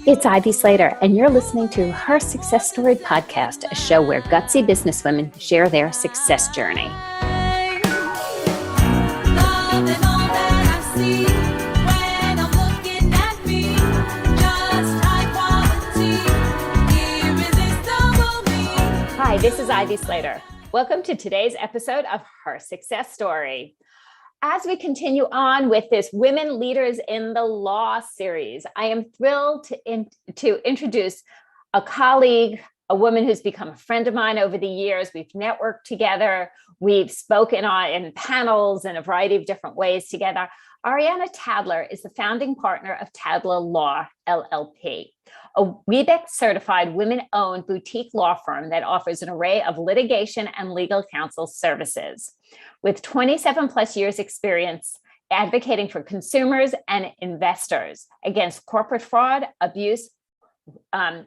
It's Ivy Slater, and you're listening to Her Success Story podcast, a show where gutsy businesswomen share their success journey. Hi, this is Ivy Slater. Welcome to today's episode of Her Success Story. As we continue on with this Women Leaders in the Law series, I am thrilled to introduce a colleague, a woman who's become a friend of mine over the years. We've networked together. We've spoken in panels in a variety of different ways together. Ariana Tadler is the founding partner of Tadler Law LLP, a WBENC-certified women-owned boutique law firm that offers an array of litigation and legal counsel services. With 27 plus years experience advocating for consumers and investors against corporate fraud, abuse,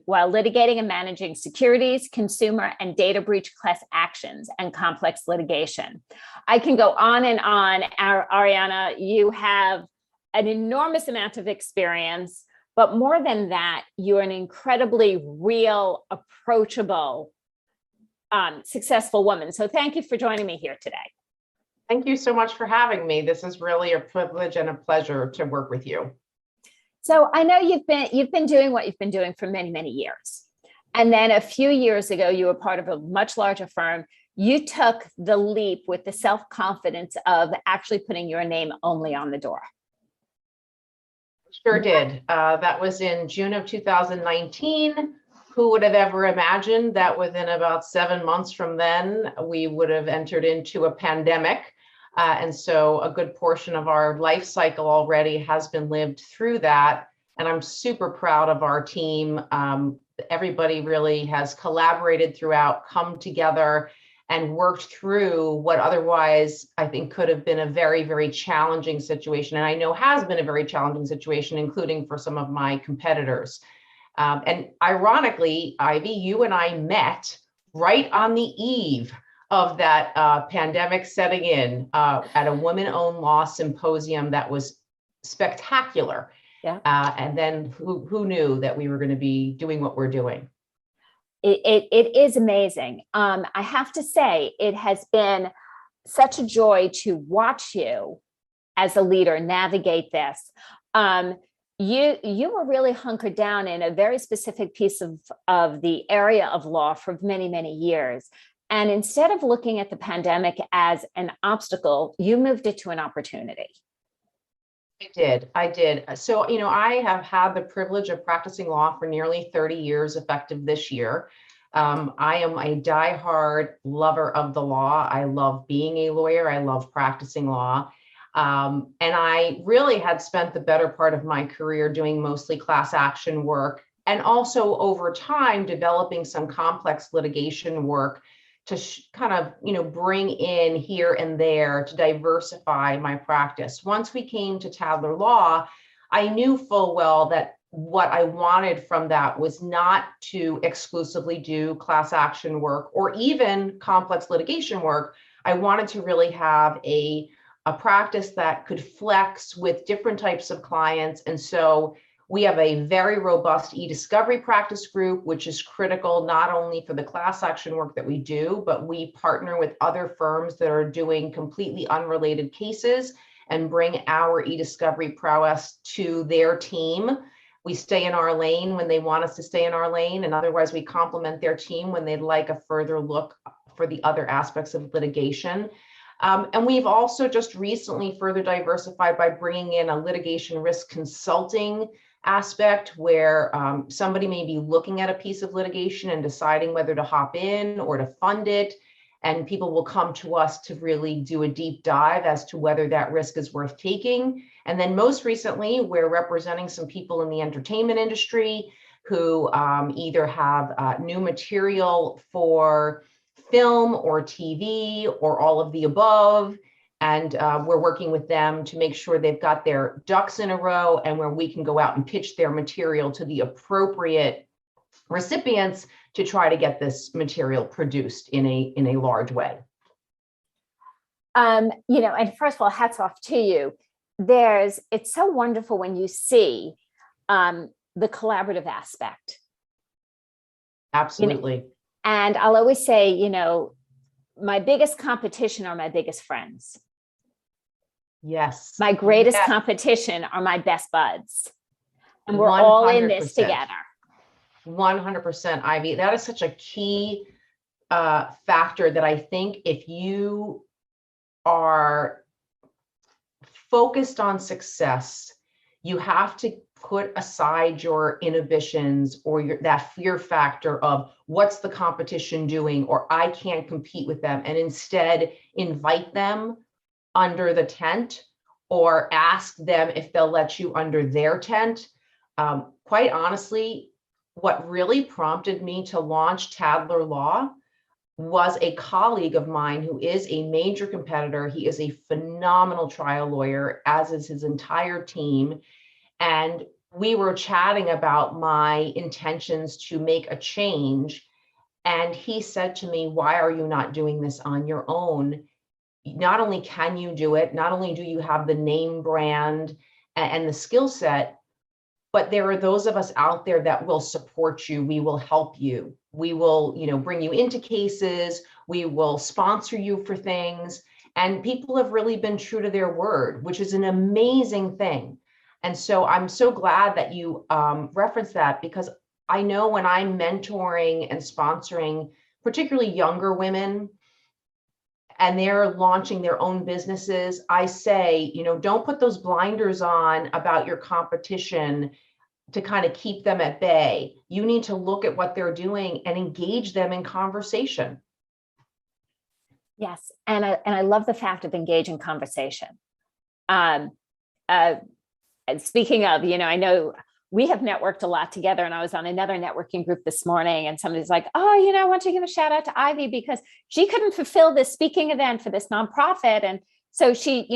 while litigating and managing securities, consumer, and data breach class actions and complex litigation. I can go on and on. Ariana, you have an enormous amount of experience, but more than that, you're an incredibly real, approachable, successful woman. So thank you for joining me here today. Thank you so much for having me. This is really a privilege and a pleasure to work with you. So I know you've been doing what you've been doing for many, many years. And then a few years ago, you were part of a much larger firm. You took the leap with the self-confidence of actually putting your name only on the door. Sure did. That was in June of 2019. Who would have ever imagined that within about 7 months from then, we would have entered into a pandemic? And so a good portion of our life cycle already has been lived through that. And I'm super proud of our team. Everybody really has collaborated throughout, come together and worked through what otherwise I think could have been a very, very challenging situation. And I know has been a very challenging situation, including for some of my competitors. And ironically, Ivy, you and I met right on the eve of that pandemic setting in at a women-owned law symposium that was spectacular. Yeah. And then who knew that we were going to be doing what we're doing? It is amazing. I have to say, it has been such a joy to watch you as a leader navigate this. You were really hunkered down in a very specific piece of the area of law for many, many years. And instead of looking at the pandemic as an obstacle, you moved it to an opportunity. I did. So, I have had the privilege of practicing law for nearly 30 years, effective this year. I am a diehard lover of the law. I love being a lawyer. I love practicing law. And I really had spent the better part of my career doing mostly class action work, and also over time developing some complex litigation work to kind of, bring in here and there to diversify my practice. Once we came to Tadler Law, I knew full well that what I wanted from that was not to exclusively do class action work or even complex litigation work. I wanted to really have a practice that could flex with different types of clients. And so we have a very robust e-discovery practice group, which is critical not only for the class action work that we do, but we partner with other firms that are doing completely unrelated cases and bring our e-discovery prowess to their team. We stay in our lane when they want us to stay in our lane, and otherwise we complement their team when they'd like a further look for the other aspects of litigation. And we've also just recently further diversified by bringing in a litigation risk consulting aspect where somebody may be looking at a piece of litigation and deciding whether to hop in or to fund it. And people will come to us to really do a deep dive as to whether that risk is worth taking. And then most recently, we're representing some people in the entertainment industry who either have new material for film or TV or all of the above. And we're working with them to make sure they've got their ducks in a row and where we can go out and pitch their material to the appropriate recipients to try to get this material produced in a large way. And first of all, hats off to you. It's so wonderful when you see the collaborative aspect. Absolutely. And I'll always say, my biggest competition are my biggest friends. Yes. My greatest Yes. competition are my best buds. And we're all in this 100%. together. 100%, Ivy. That is such a key factor that I think if you are focused on success, you have to put aside your inhibitions or that fear factor of what's the competition doing, or I can't compete with them, and instead invite them under the tent or ask them if they'll let you under their tent. Quite honestly, what really prompted me to launch Tadler Law was a colleague of mine who is a major competitor. He is a phenomenal trial lawyer, as is his entire team. And we were chatting about my intentions to make a change. And he said to me, "Why are you not doing this on your own? Not only can you do it, not only do you have the name brand and the skill set, but there are those of us out there that will support you. We will help you. We will, bring you into cases. We will sponsor you for things." And people have really been true to their word, which is an amazing thing. And so I'm so glad that you referenced that, because I know when I'm mentoring and sponsoring, particularly younger women, and they're launching their own businesses, I say, don't put those blinders on about your competition to kind of keep them at bay. You need to look at what they're doing and engage them in conversation. Yes. And I love the fact of engaging conversation. Speaking of, I know we have networked a lot together, and I was on another networking group this morning, and somebody's like, "Oh, I want to give a shout out to Ivy because she couldn't fulfill this speaking event for this nonprofit." And so she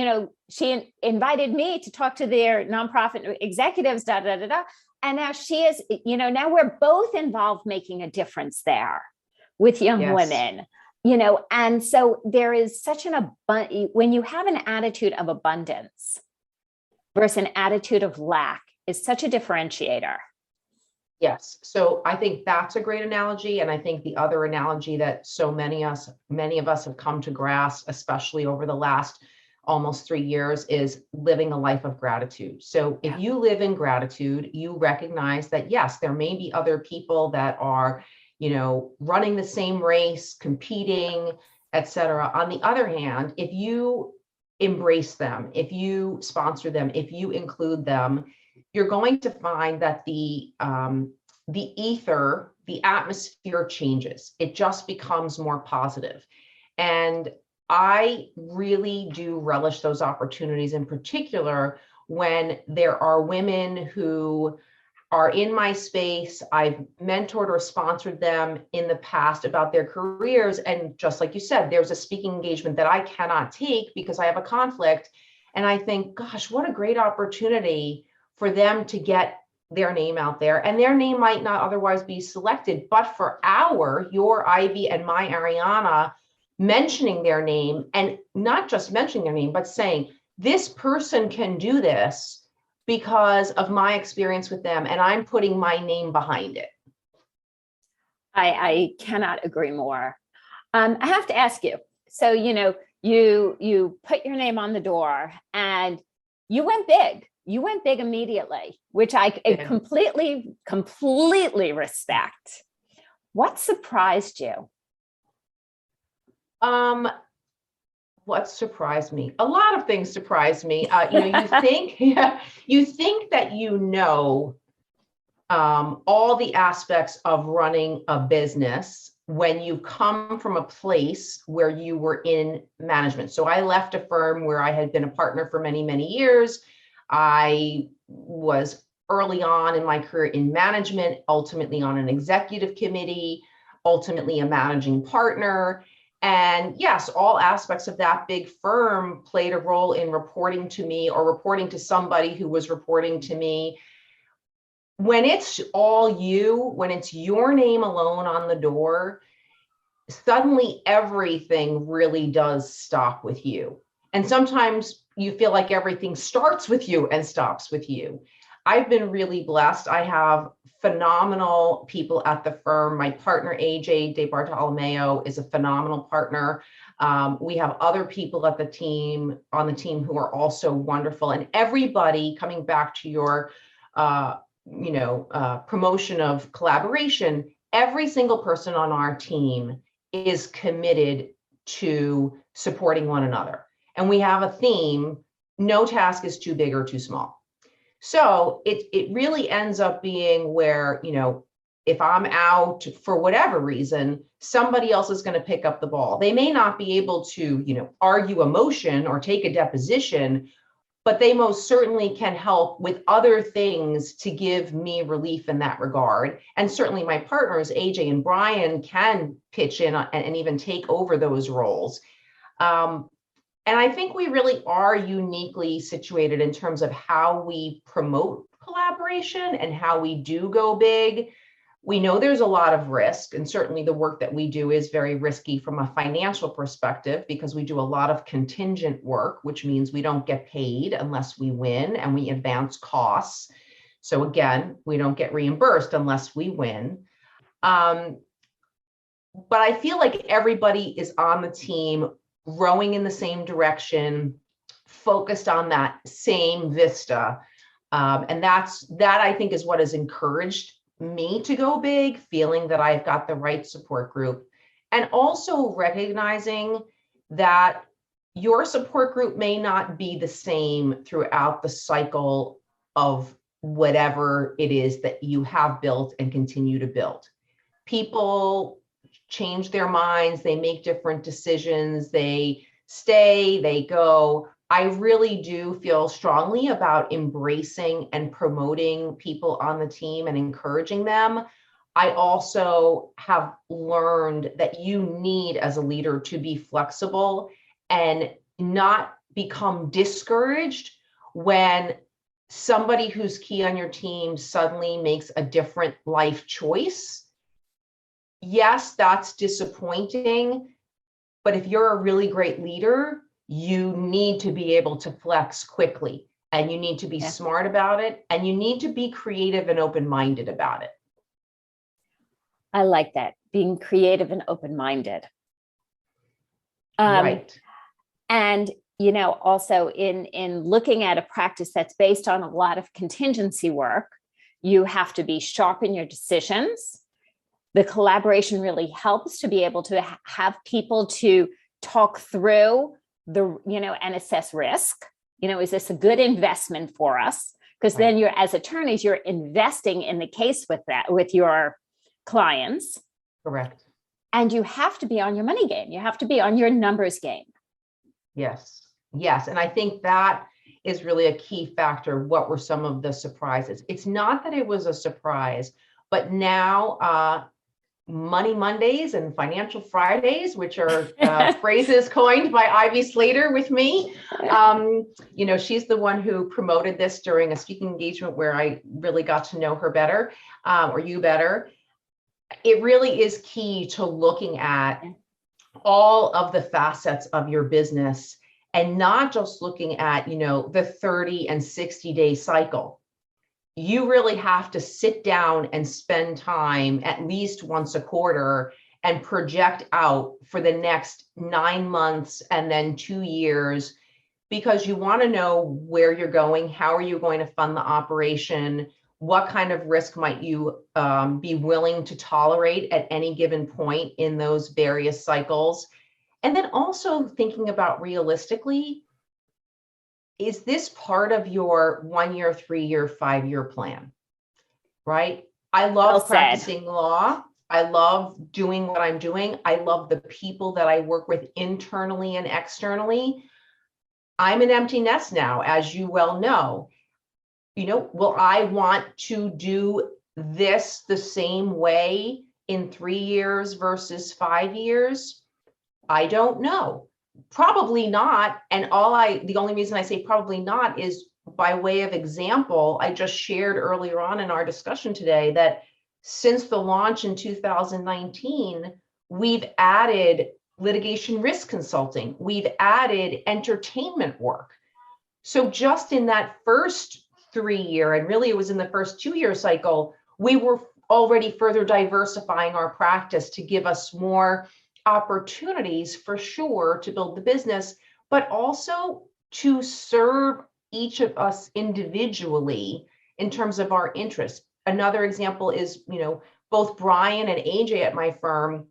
invited me to talk to their nonprofit executives, And now she is, now we're both involved making a difference there with young women, and so there is such when you have an attitude of abundance versus an attitude of lack is such a differentiator. Yes. So I think that's a great analogy. And I think the other analogy that so many of us have come to grasp, especially over the last almost 3 years, is living a life of gratitude. So if you live in gratitude, you recognize that, yes, there may be other people that are, running the same race, competing, etc. On the other hand, if you embrace them, if you sponsor them, if you include them, you're going to find that the ether, the atmosphere changes. It just becomes more positive. And I really do relish those opportunities, in particular when there are women who are in my space. I've mentored or sponsored them in the past about their careers. And just like you said, there's a speaking engagement that I cannot take because I have a conflict. And I think, gosh, what a great opportunity for them to get their name out there. And their name might not otherwise be selected, but for your Ivy and my Ariana mentioning their name, and not just mentioning their name, but saying, this person can do this because of my experience with them, and I'm putting my name behind it. I cannot agree more. I have to ask you, so, you put your name on the door and you went big. You went big immediately, which I completely respect. What surprised you? What surprised me? A lot of things surprised me. You think, you think that all the aspects of running a business when you come from a place where you were in management. So I left a firm where I had been a partner for many, many years. I was early on in my career in management, ultimately on an executive committee, ultimately a managing partner. And yes, all aspects of that big firm played a role in reporting to me or reporting to somebody who was reporting to me. When it's all you, when it's your name alone on the door, suddenly everything really does stop with you. And sometimes you feel like everything starts with you and stops with you. I've been really blessed. I have phenomenal people at the firm. My partner, AJ De Bartolomeo, is a phenomenal partner. We have other people at the team, on the team, who are also wonderful. And everybody, coming back to your, promotion of collaboration, every single person on our team is committed to supporting one another. And we have a theme: no task is too big or too small. So it really ends up being where, if I'm out for whatever reason, somebody else is going to pick up the ball. They may not be able to, argue a motion or take a deposition, but they most certainly can help with other things to give me relief in that regard. And certainly my partners, AJ and Brian, can pitch in and even take over those roles. And I think we really are uniquely situated in terms of how we promote collaboration and how we do go big. We know there's a lot of risk, and certainly the work that we do is very risky from a financial perspective, because we do a lot of contingent work, which means we don't get paid unless we win, and we advance costs. So again, we don't get reimbursed unless we win. But I feel like everybody is on the team rowing in the same direction, focused on that same vista. And that I think is what has encouraged me to go big, feeling that I've got the right support group, and also recognizing that your support group may not be the same throughout the cycle of whatever it is that you have built and continue to build. People change their minds, they make different decisions, they stay, they go. I really do feel strongly about embracing and promoting people on the team and encouraging them. I also have learned that you need, as a leader, to be flexible and not become discouraged when somebody who's key on your team suddenly makes a different life choice. Yes, that's disappointing, but if you're a really great leader, you need to be able to flex quickly, and you need to be smart about it, and you need to be creative and open-minded about it. I like that, being creative and open-minded. Right. And, also in looking at a practice that's based on a lot of contingency work, you have to be sharp in your decisions. The collaboration really helps to be able to have people to talk through and assess risk. Is this a good investment for us? Because then you're, as attorneys, you're investing in the case with your clients. Correct. And you have to be on your money game. You have to be on your numbers game. Yes. And I think that is really a key factor. What were some of the surprises? It's not that it was a surprise, but now Money Mondays and Financial Fridays, which are phrases coined by Ivy Slater with me. She's the one who promoted this during a speaking engagement where I really got to know her better, or you better. It really is key to looking at all of the facets of your business, and not just looking at, the 30 and 60-day cycle. You really have to sit down and spend time at least once a quarter and project out for the next 9 months and then 2 years, because you want to know where you're going, how are you going to fund the operation, what kind of risk might you be willing to tolerate at any given point in those various cycles. And then also thinking about realistically, is this part of your 1 year, 3 year, 5 year plan? Right? I love practicing law. I love doing what I'm doing. I love the people that I work with internally and externally. I'm an empty nest now, as you well know. Will I want to do this the same way in 3 years versus 5 years? I don't know. Probably not. And the only reason I say probably not is by way of example. I just shared earlier on in our discussion today that since the launch in 2019, we've added litigation risk consulting. We've added entertainment work. So just in that first 3-year, and really it was in the first 2-year cycle, we were already further diversifying our practice to give us more opportunities for sure to build the business, but also to serve each of us individually in terms of our interests. Another example is, both Brian and AJ at my firm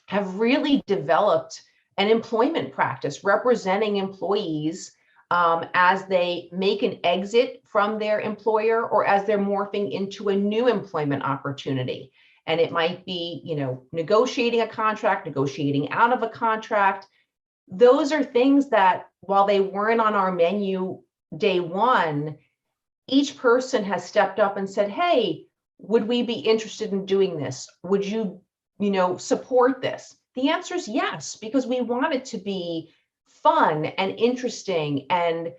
have really developed an employment practice representing employees as they make an exit from their employer or as they're morphing into a new employment opportunity. And it might be, negotiating a contract, negotiating out of a contract. Those are things that, while they weren't on our menu day one, each person has stepped up and said, hey, would we be interested in doing this? Would you, support this? The answer is yes, because we want it to be fun and interesting and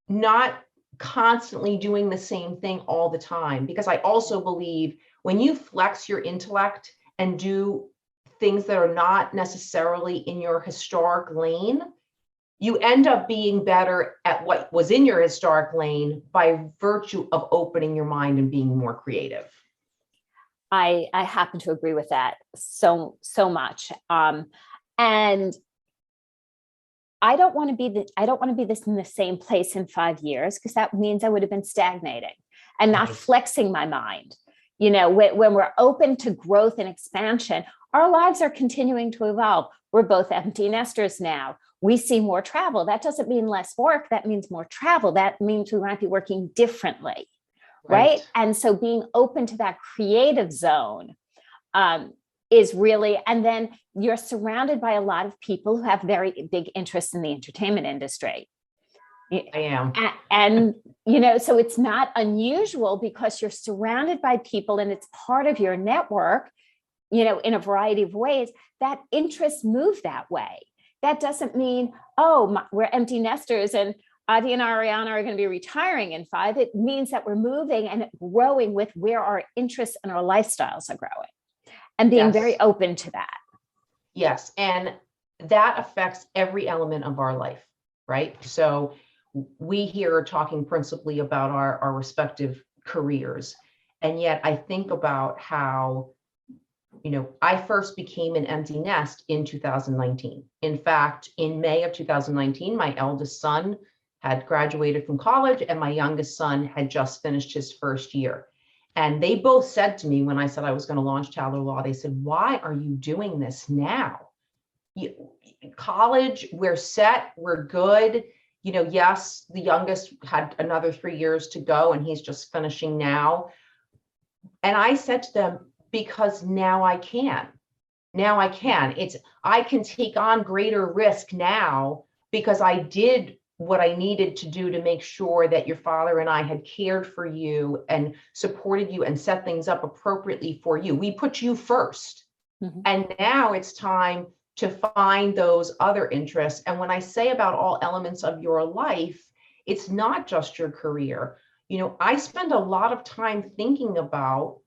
not constantly doing the same thing all the time. Because I also believe when you flex your intellect and do things that are not necessarily in your historic lane, you end up being better at what was in your historic lane by virtue of opening your mind and being more creative. I happen to agree with that so much. And I don't want to be this in the same place in 5 years, because that means I would have been stagnating and not flexing my mind. When we're open to growth and expansion, our lives are continuing to evolve. We're both empty nesters now. We see more travel. That doesn't mean less work. That means more travel. That means we might be working differently. Right. And so being open to that creative zone is really, and then you're surrounded by a lot of people who have very big interests in the entertainment industry. I am. And so it's not unusual because you're surrounded by people and it's part of your network, in a variety of ways, that interests move that way. That doesn't mean, we're empty nesters and Ivy and Ariana are going to be retiring in 5. It means that we're moving and growing with where our interests and our lifestyles are growing, and being very open to that. Yes. And that affects every element of our life, right? So we here are talking principally about our respective careers. And yet I think about how, I first became an empty nest in 2019. In fact, in May of 2019, my eldest son had graduated from college and my youngest son had just finished his first year. And they both said to me when I said I was going to launch Tadler Law, they said, why are you doing this now? College, we're set, we're good. Yes, the youngest had another 3 years to go and he's just finishing now. And I said to them, because now I can. I can take on greater risk now because I did what I needed to do to make sure that your father and I had cared for you and supported you and set things up appropriately for you. We put you first. Mm-hmm. And now it's time to find those other interests. And when I say about all elements of your life, it's not just your career. I spend a lot of time thinking about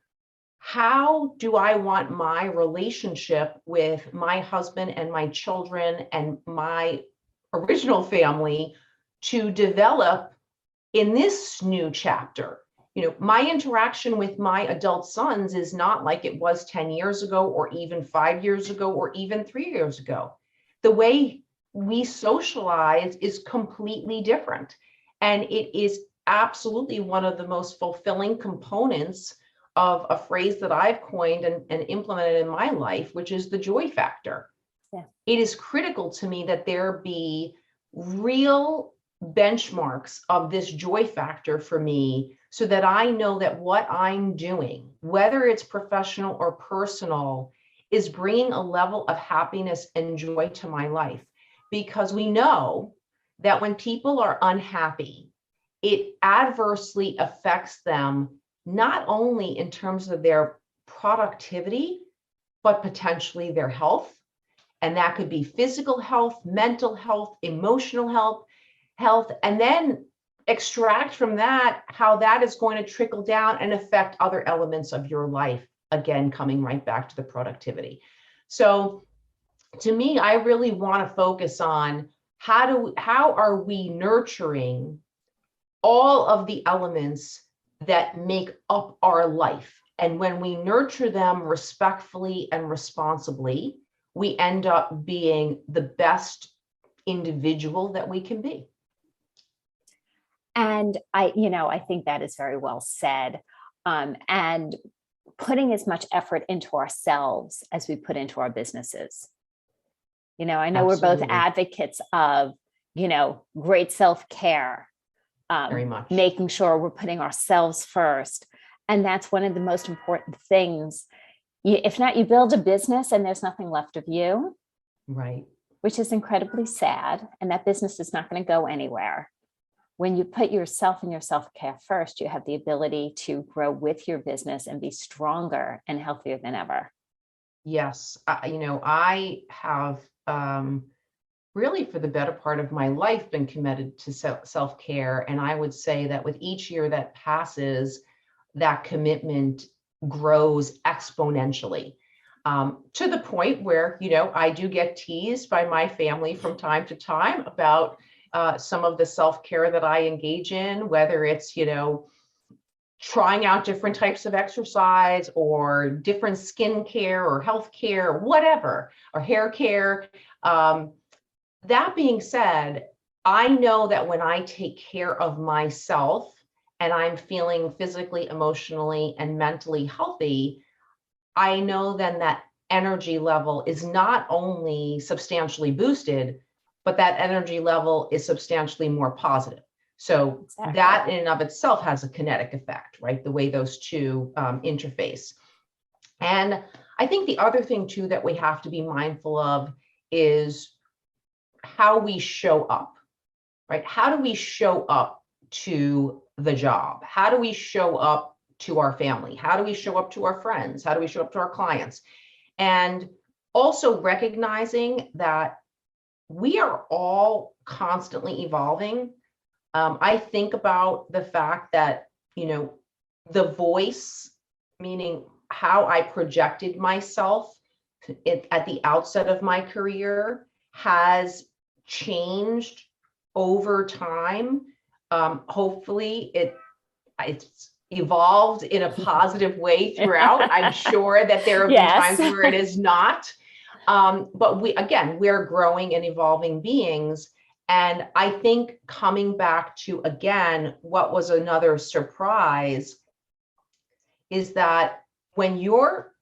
how do I want my relationship with my husband and my children and my original family to develop in this new chapter. My interaction with my adult sons is not like it was 10 years ago or even 5 years ago or even 3 years ago. The way we socialize is completely different. And it is absolutely one of the most fulfilling components of a phrase that I've coined and implemented in my life, which is the joy factor. Yeah. It is critical to me that there be real benchmarks of this joy factor for me so that I know that what I'm doing, whether it's professional or personal, is bringing a level of happiness and joy to my life. Because we know that when people are unhappy, it adversely affects them, not only in terms of their productivity, but potentially their health. And that could be physical health, mental health, emotional health, and then extract from that how that is going to trickle down and affect other elements of your life. Again, coming right back to the productivity. So to me, I really want to focus on how are we nurturing all of the elements that make up our life. And when we nurture them respectfully and responsibly, we end up being the best individual that we can be. And I think that is very well said. And putting as much effort into ourselves as we put into our businesses. I know we're both Absolutely. advocates of, great self-care, Very much. making sure we're putting ourselves first. And that's one of the most important things. If not, you build a business and there's nothing left of you. Right. Which is incredibly sad. And that business is not going to go anywhere. When you put yourself and your self-care first, you have the ability to grow with your business and be stronger and healthier than ever. Yes. I have really for the better part of my life been committed to self-care. And I would say that with each year that passes, that commitment grows exponentially. To the point where, I do get teased by my family from time to time about some of the self-care that I engage in, whether it's, trying out different types of exercise or different skincare or healthcare, whatever, or hair care. That being said, I know that when I take care of myself and I'm feeling physically, emotionally, and mentally healthy, I know then that energy level is not only substantially boosted, but that energy level is substantially more positive. So Exactly. That in and of itself has a kinetic effect, right? The way those two interface. And I think the other thing too that we have to be mindful of is how we show up, right? How do we show up to the job? How do we show up to our family? How do we show up to our friends? How do we show up to our clients? And also recognizing that we are all constantly evolving. I think about the fact that, the voice, meaning how I projected myself at the outset of my career, has changed over time. Hopefully it's evolved in a positive way throughout. I'm sure that there have been times where it is not. But we're growing and evolving beings. And I think coming back to, again, what was another surprise is that when you're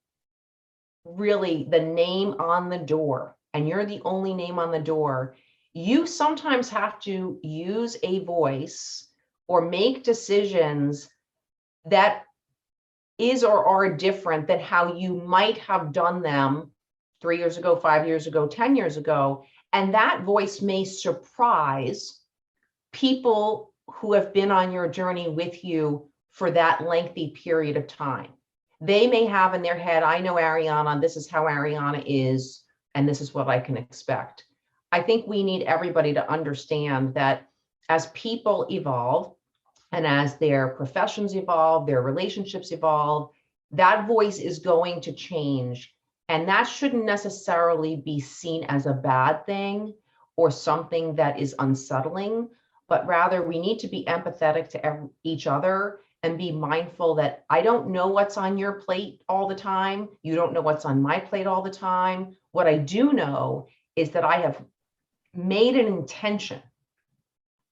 really the name on the door and you're the only name on the door, you sometimes have to use a voice or make decisions that is or are different than how you might have done them 3 years ago, 5 years ago, 10 years ago. And that voice may surprise people who have been on your journey with you for that lengthy period of time. They may have in their head, I know Ariana, this is how Ariana is, and this is what I can expect. I think we need everybody to understand that as people evolve and as their professions evolve, their relationships evolve, that voice is going to change. And that shouldn't necessarily be seen as a bad thing or something that is unsettling, but rather we need to be empathetic to each other and be mindful that I don't know what's on your plate all the time. You don't know what's on my plate all the time. What I do know is that I have made an intention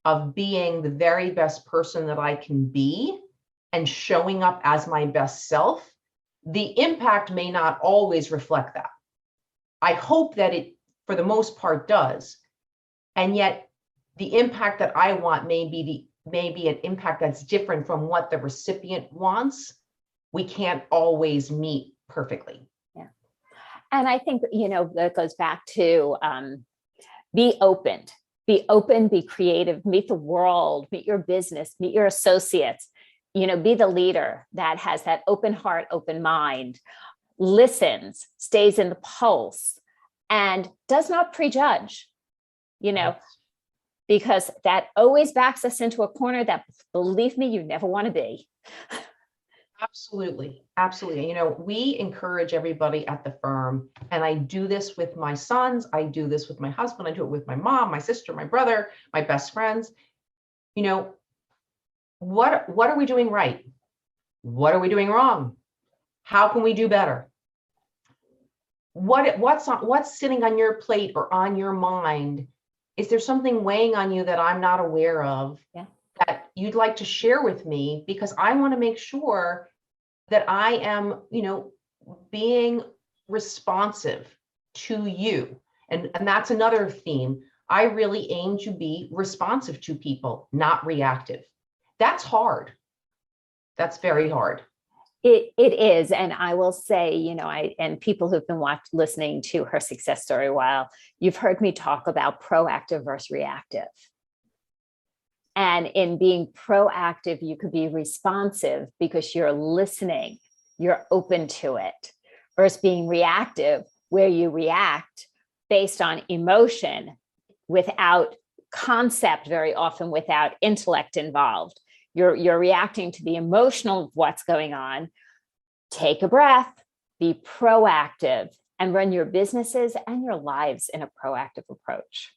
of being the very best person that I can be and showing up as my best self. The impact may not always reflect that. I hope that it, for the most part, does. And yet the impact that I want may be an impact that's different from what the recipient wants. We can't always meet perfectly. Yeah. And I think, that goes back to be open, be creative, meet the world, meet your business, meet your associates. Be the leader that has that open heart, open mind, listens, stays in the pulse, and does not prejudge, because that always backs us into a corner that, believe me, you never want to be. Absolutely. Absolutely. We encourage everybody at the firm, and I do this with my sons. I do this with my husband. I do it with my mom, my sister, my brother, my best friends. what are we doing right? What are we doing wrong? How can we do better? What's sitting on your plate or on your mind? Is there something weighing on you that I'm not aware of that you'd like to share with me? Because I want to make sure that I am, being responsive to you. And that's another theme. I really aim to be responsive to people, not reactive. That's hard. That's very hard. It is. And I will say, and people who've been listening to her success story a while, you've heard me talk about proactive versus reactive. And in being proactive, you could be responsive because you're listening, you're open to it, versus being reactive, where you react based on emotion without concept, very often without intellect involved. You're reacting to the emotional of what's going on. Take a breath, be proactive, and run your businesses and your lives in a proactive approach.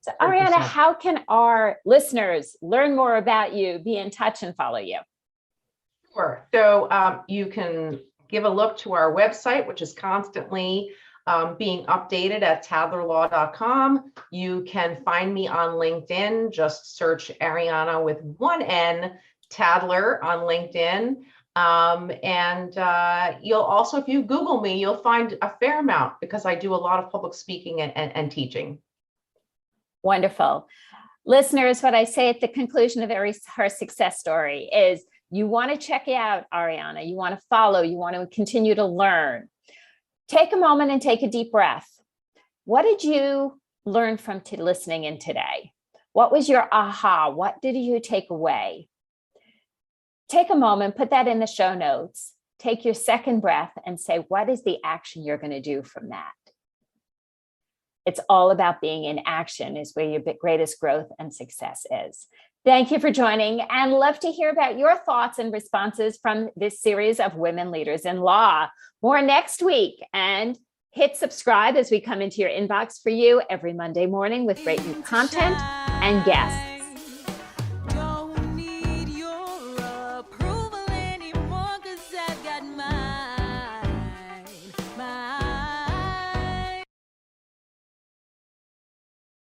So, Ariana, 100%. how can our listeners learn more about you, be in touch, and follow you? Sure. So you can give a look to our website, which is constantly being updated at tadlerlaw.com. You can find me on LinkedIn. Just search Ariana with one N, Tadler on LinkedIn. And you'll also, if you Google me, you'll find a fair amount because I do a lot of public speaking and teaching. Wonderful. Listeners, what I say at the conclusion of her success story is you want to check out Ariana, you want to follow, you want to continue to learn. Take a moment and take a deep breath. What did you learn from listening in today? What was your aha? What did you take away? Take a moment, put that in the show notes, take your second breath and say, what is the action you're going to do from that? It's all about being in action is where your greatest growth and success is. Thank you for joining and love to hear about your thoughts and responses from this series of Women Leaders in Law. More next week, and hit subscribe as we come into your inbox for you every Monday morning with great new content and guests.